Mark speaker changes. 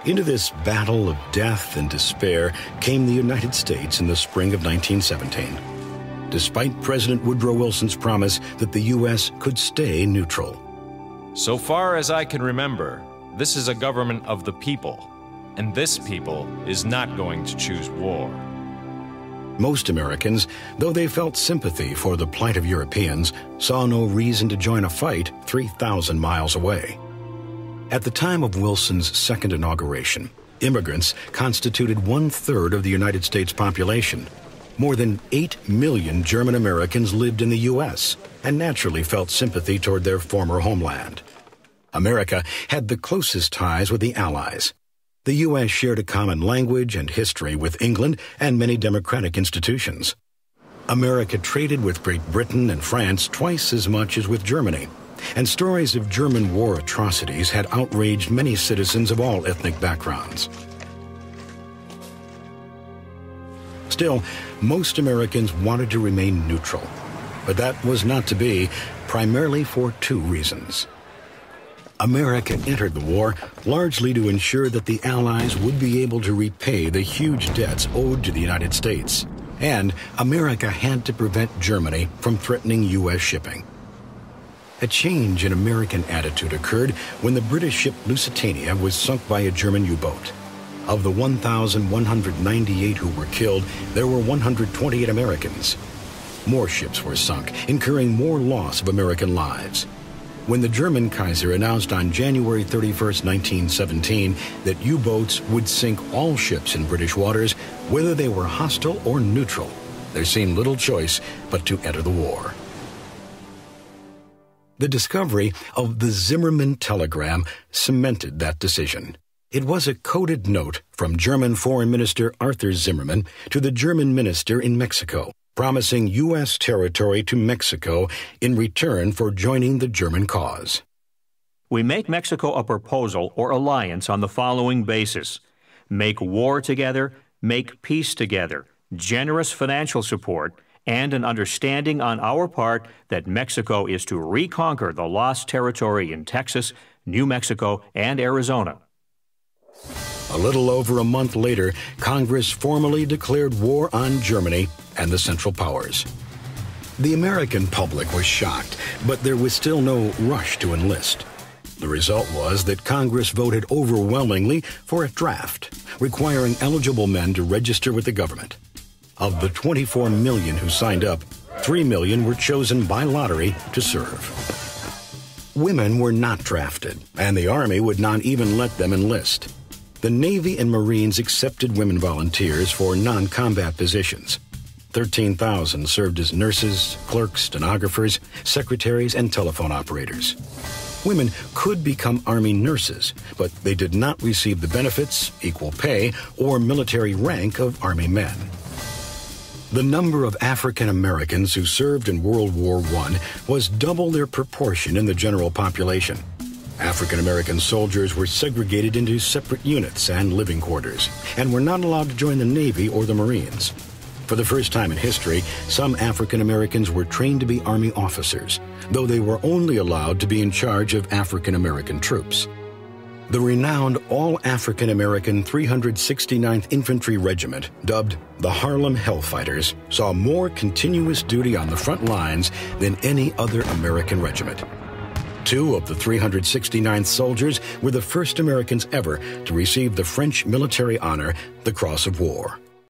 Speaker 1: Into this battle of death and despair came the United States in the spring of 1917. Despite President Woodrow Wilson's promise that the U.S. could stay neutral.
Speaker 2: So far as I can remember, this is a government of the people, and this people is not going to choose war.
Speaker 1: Most Americans, though they felt sympathy for the plight of Europeans, saw no reason to join a fight 3,000 miles away. At the time of Wilson's second inauguration, immigrants constituted 1/3 of the United States population. More than 8 million German Americans lived in the U.S. and naturally felt sympathy toward their former homeland. America had the closest ties with the Allies. The U.S. shared a common language and history with England and many democratic institutions. America traded with Great Britain and France twice as much as with Germany, and stories of German war atrocities had outraged many citizens of all ethnic backgrounds. Still, most Americans wanted to remain neutral, but that was not to be, primarily for two reasons. America entered the war largely to ensure that the Allies would be able to repay the huge debts owed to the United States, and America had to prevent Germany from threatening U.S. shipping. A change in American attitude occurred when the British ship Lusitania was sunk by a German U-boat. Of the 1,198 who were killed, there were 128 Americans. More ships were sunk, incurring more loss of American lives. When the German Kaiser announced on January 31, 1917, that U-boats would sink all ships in British waters, whether they were hostile or neutral, there seemed little choice but to enter the war. The discovery of the Zimmermann telegram cemented that decision. It was a coded note from German Foreign Minister Arthur Zimmermann to the German minister in Mexico, promising U.S. territory to Mexico in return for joining the German cause.
Speaker 3: We make Mexico a proposal or alliance on the following basis: make war together, make peace together, generous financial support, and an understanding on our part that Mexico is to reconquer the lost territory in Texas, New Mexico, and Arizona.
Speaker 1: A little over a month later, Congress formally declared war on Germany and the Central Powers. The American public was shocked, but there was still no rush to enlist. The result was that Congress voted overwhelmingly for a draft, requiring eligible men to register with the government. Of the 24 million who signed up, 3 million were chosen by lottery to serve. Women were not drafted, and the Army would not even let them enlist. The Navy and Marines accepted women volunteers for non-combat positions. 13,000 served as nurses, clerks, stenographers, secretaries, and telephone operators. Women could become Army nurses, but they did not receive the benefits, equal pay, or military rank of Army men. The number of African Americans who served in World War I was double their proportion in the general population. African American soldiers were segregated into separate units and living quarters, and were not allowed to join the Navy or the Marines. For the first time in history, some African Americans were trained to be Army officers, though they were only allowed to be in charge of African American troops. The renowned all-African American 369th Infantry Regiment, dubbed the Harlem Hellfighters, saw more continuous duty on the front lines than any other American regiment. 2 of the 369th soldiers were the first Americans ever to receive the French military honor, the Cross of War.